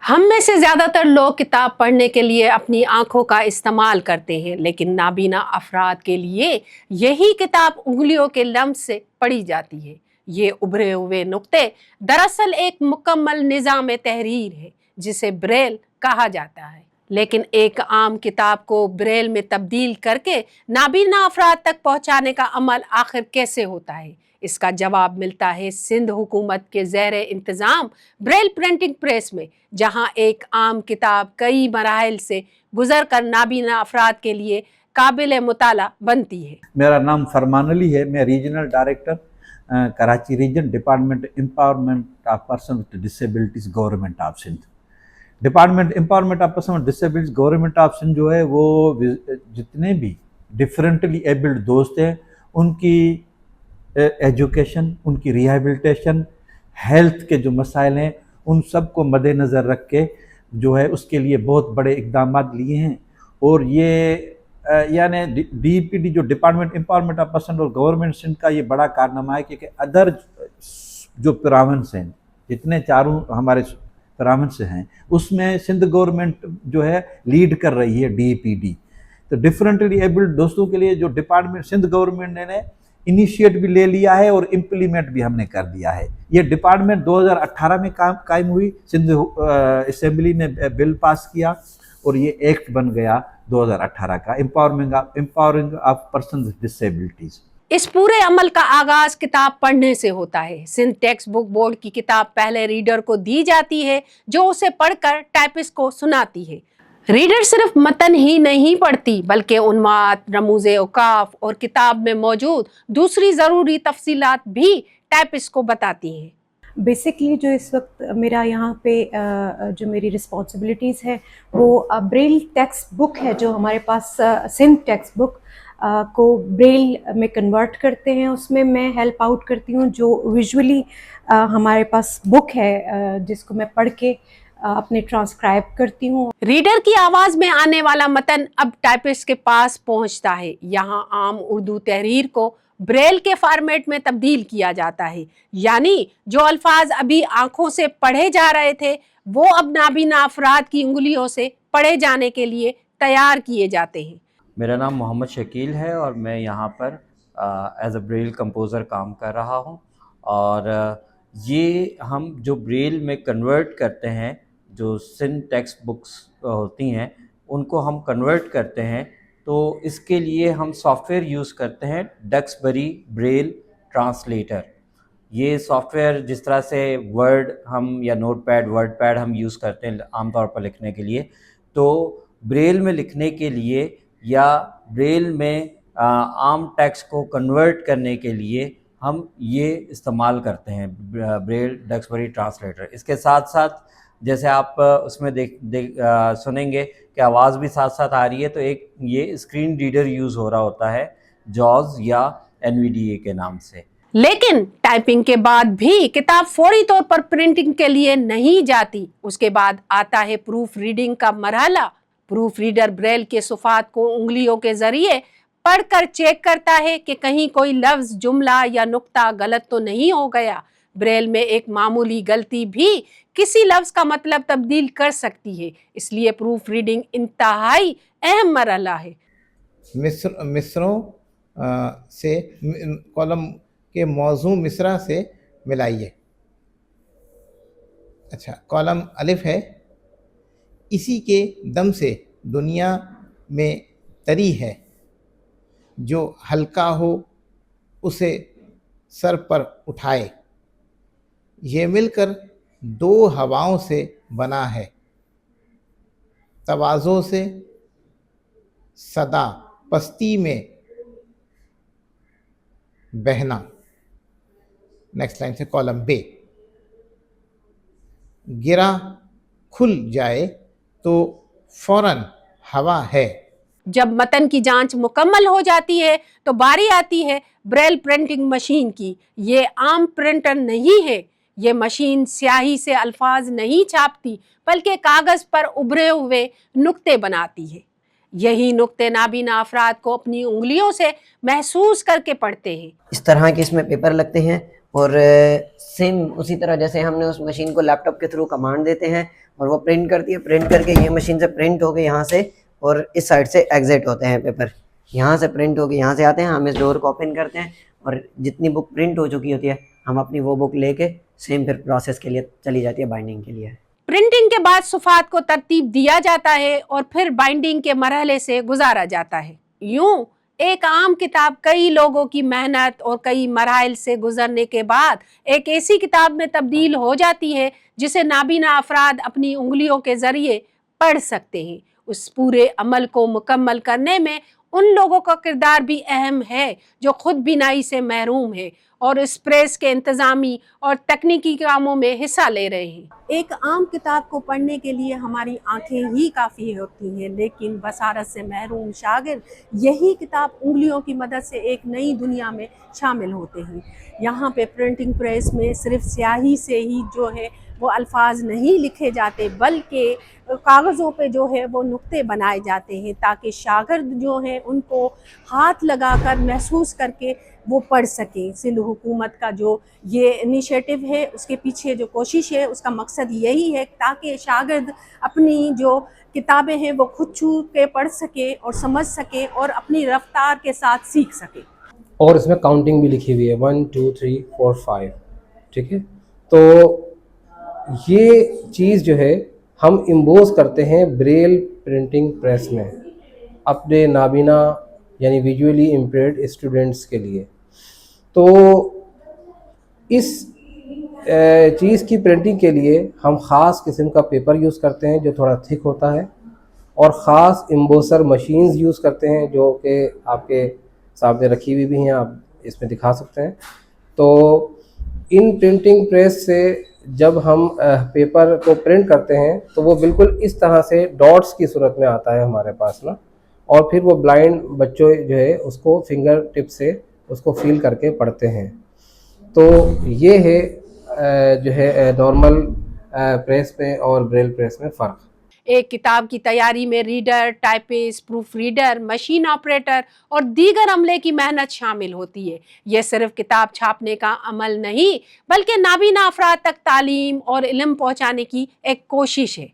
ہم میں سے زیادہ تر لوگ کتاب پڑھنے کے لیے اپنی آنکھوں کا استعمال کرتے ہیں، لیکن نابینا افراد کے لیے یہی کتاب انگلیوں کے لمس سے پڑھی جاتی ہے۔ یہ ابھرے ہوئے نقطے دراصل ایک مکمل نظام تحریر ہے جسے بریل کہا جاتا ہے، لیکن ایک عام کتاب کو بریل میں تبدیل کر کے نابینا افراد تک پہنچانے کا عمل آخر کیسے ہوتا ہے؟ اس کا جواب ملتا ہے سندھ حکومت کے زیر انتظام بریل پرنٹنگ پریس میں، جہاں ایک عام کتاب کئی مراحل سے گزر کر نابینا افراد کے لیے قابل مطالعہ بنتی ہے۔ میرا نام فرمان علی ہے، میں regional director Karachi region department empowerment of person with disabilities government of Sindh. Department empowerment of person with disabilities government of Sindh جو ہے وہ جتنے بھی ڈفرینٹلی ایبلڈ دوست ہیں ان کی ایجوکیشن، ان کی ریہیبلیٹیشن، ہیلتھ کے جو مسائل ہیں ان سب کو مد نظر رکھ کے جو ہے اس کے لیے بہت بڑے اقدامات لیے ہیں۔ اور یہ یعنی ڈی پی ڈی جو ڈپارٹمنٹ امپاورمنٹ آف پرسن اور گورنمنٹ سندھ کا یہ بڑا کارنامہ ہے کہ ادر جو پراونس ہیں، جتنے چاروں ہمارے پراونس ہیں اس میں سندھ گورنمنٹ جو ہے لیڈ کر رہی ہے ڈی پی ڈی۔ تو ڈفرینٹلی ایبلڈ دوستوں کے لیے جو ڈپارٹمنٹ سندھ گورنمنٹ نے انیشیٹ بھی لے لیا ہے اور امپلیمنٹ بھی ہم نے کر دیا ہے۔ یہ ڈپارٹمنٹ 2018 میں قائم ہوئی، سندھ اسمبلی نے بل پاس کیا اور یہ ایکٹ بن گیا 2018 کا، empowering of person with disabilities. اس پورے عمل کا آغاز کتاب پڑھنے سے ہوتا ہے۔ سندھ ٹیکسٹ بک بورڈ کی کتاب پہلے ریڈر کو دی جاتی ہے جو اسے پڑھ کر ٹائپسٹ کو سناتی ہے۔ ریڈر صرف متن ہی نہیں پڑھتی بلکہ عنوان، رموز اوقاف اور کتاب میں موجود دوسری ضروری تفصیلات بھی ٹائپسٹ کو بتاتی ہیں۔ بیسکلی جو اس وقت میرا یہاں پہ جو میری رسپانسبلٹیز ہے وہ بریل ٹیکسٹ بک ہے، جو ہمارے پاس سندھ ٹیکسٹ بک کو بریل میں کنورٹ کرتے ہیں، اس میں میں ہیلپ آؤٹ کرتی ہوں۔ جو ویژولی ہمارے پاس بک ہے جس کو میں پڑھ کے اپنے ٹرانسکرائب کرتی ہوں۔ ریڈر کی آواز میں آنے والا متن اب ٹائپسٹ کے پاس پہنچتا ہے۔ یہاں عام اردو تحریر کو بریل کے فارمیٹ میں تبدیل کیا جاتا ہے، یعنی جو الفاظ ابھی آنکھوں سے پڑھے جا رہے تھے وہ اب نابینا افراد کی انگلیوں سے پڑھے جانے کے لیے تیار کیے جاتے ہیں۔ میرا نام محمد شکیل ہے اور میں یہاں پر ایز اے بریل کمپوزر کام کر رہا ہوں، اور یہ ہم جو بریل میں کنورٹ کرتے ہیں، جو سندھ ٹیکسٹ بکس ہوتی ہیں ان کو ہم کنورٹ کرتے ہیں، تو اس کے لیے ہم سافٹ ویئر یوز کرتے ہیں ڈکسبری بریل ٹرانسلیٹر۔ یہ سافٹ ویئر جس طرح سے ورڈ ہم یا نوٹ پیڈ، ورڈ پیڈ ہم یوز کرتے ہیں عام طور پر لکھنے کے لیے، تو بریل میں لکھنے کے لیے یا بریل میں عام ٹیکسٹ کو کنورٹ کرنے کے لیے ہم یہ استعمال کرتے ہیں بریل ڈکسبری ٹرانسلیٹر۔ اس کے ساتھ ساتھ جیسے آپ اس میں سنیں گے کہ آواز بھی ساتھ ساتھ آ رہی ہے، تو ایک یہ اسکرین ریڈر یوز ہو رہا ہوتا ہے جاز یا NVDA کے نام سے۔ لیکن ٹائپنگ کے بعد بھی کتاب فوری طور پر پرنٹنگ کے لیے نہیں جاتی۔ اس کے بعد آتا ہے پروف ریڈنگ کا مرحلہ۔ پروف ریڈر بریل کے صفحات کو انگلیوں کے ذریعے پڑھ کر چیک کرتا ہے کہ کہیں کوئی لفظ، جملہ یا نقطہ غلط تو نہیں ہو گیا۔ بریل میں ایک معمولی غلطی بھی کسی لفظ کا مطلب تبدیل کر سکتی ہے، اس لیے پروف ریڈنگ انتہائی اہم مرحلہ ہے۔ مصروں سے کالم کے موضوع مصرع سے ملائیے۔ اچھا، کالم الف ہے، اسی کے دم سے دنیا میں تری ہے، جو ہلکا ہو اسے سر پر اٹھائے، یہ مل کر دو ہواؤں سے بنا ہے، تواضع سے صدا پستی میں بہنا۔ نیکسٹ لائن سے کالم بے، گرا کھل جائے تو فوراً ہوا ہے۔ جب متن کی جانچ مکمل ہو جاتی ہے تو باری آتی ہے بریل پرنٹنگ مشین کی۔ یہ عام پرنٹر نہیں ہے، یہ مشین سیاہی سے الفاظ نہیں چھاپتی بلکہ کاغذ پر ابھرے ہوئے نقطے بناتی ہے۔ یہی نقطے نابینا افراد کو اپنی انگلیوں سے محسوس کر کے پڑھتے ہیں۔ اس طرح کے اس میں پیپر لگتے ہیں اور سیم اسی طرح جیسے ہم نے اس مشین کو لیپ ٹاپ کے تھرو کمانڈ دیتے ہیں اور وہ پرنٹ کرتی ہے، پرنٹ کر کے یہ مشین سے پرنٹ ہو کے یہاں سے اور اس سائڈ سے ایگزٹ ہوتے ہیں پیپر، یہاں سے پرنٹ ہو کے یہاں سے آتے ہیں، ہم اس ڈور کو اوپن کرتے ہیں اور جتنی بک پرنٹ ہو چکی ہوتی ہے ہم اپنی وہ بک لے کے سیم پھر پروسیس کے لیے چلی جاتی ہے بائنڈنگ کے لیے۔ پرنٹنگ کے بعد صفحات کو ترتیب دیا جاتا ہے اور پھر بائنڈنگ کے مرحلے سے گزارا جاتا ہے۔ یوں ایک عام کتاب کئی لوگوں کی محنت اور کئی مراحل سے گزرنے کے بعد ایک ایسی کتاب میں تبدیل ہو جاتی ہے جسے نابینا افراد اپنی انگلیوں کے ذریعے پڑھ سکتے ہیں۔ اس پورے عمل کو مکمل کرنے میں ان لوگوں کا کردار بھی اہم ہے جو خود بینائی سے محروم ہے اور اس پریس کے انتظامی اور تکنیکی کاموں میں حصہ لے رہے ہیں۔ ایک عام کتاب کو پڑھنے کے لیے ہماری آنکھیں ہی کافی ہوتی ہیں، لیکن بصارت سے محروم شاگرد یہی کتاب انگلیوں کی مدد سے ایک نئی دنیا میں شامل ہوتے ہیں۔ یہاں پہ پرنٹنگ پریس میں صرف سیاہی سے ہی جو ہے وہ الفاظ نہیں لکھے جاتے، بلکہ کاغذوں پہ جو ہے وہ نقطے بنائے جاتے ہیں تاکہ شاگرد جو ہیں ان کو ہاتھ لگا کر محسوس کر کے وہ پڑھ سکیں۔ سندھ حکومت کا جو یہ انیشیٹو ہے، اس کے پیچھے جو کوشش ہے، اس کا مقصد یہی ہے تاکہ شاگرد اپنی جو کتابیں ہیں وہ خود چھو کے پڑھ سکے اور سمجھ سکے اور اپنی رفتار کے ساتھ سیکھ سکے۔ اور اس میں کاؤنٹنگ بھی لکھی ہوئی ہے 1 2 3 4 5، ٹھیک ہے۔ تو یہ چیز جو ہے ہم امبوز کرتے ہیں بریل پرنٹنگ پریس میں اپنے نابینا یعنی ویژولی امپیئرڈ اسٹوڈنٹس کے لیے۔ تو اس چیز کی پرنٹنگ کے لیے ہم خاص قسم کا پیپر یوز کرتے ہیں جو تھوڑا تھک ہوتا ہے، اور خاص امبوسر مشینز یوز کرتے ہیں جو کہ آپ کے سامنے رکھی ہوئی بھی ہیں، آپ اس میں دکھا سکتے ہیں۔ تو ان پرنٹنگ پریس سے جب ہم پیپر کو پرنٹ کرتے ہیں تو وہ بالکل اس طرح سے ڈاٹس کی صورت میں آتا ہے ہمارے پاس نا، اور پھر وہ بلائنڈ بچوں جو ہے اس کو فنگر ٹپ سے اس کو فیل کر کے پڑھتے ہیں۔ تو یہ ہے جو ہے نارمل پریس میں اور بریل پریس میں فرق۔ ایک کتاب کی تیاری میں reader, typist, proof reader, machine operator اور دیگر عملے کی محنت شامل ہوتی ہے۔ یہ صرف کتاب چھاپنے کا عمل نہیں بلکہ نابینا افراد تک تعلیم اور علم پہنچانے کی ایک کوشش ہے۔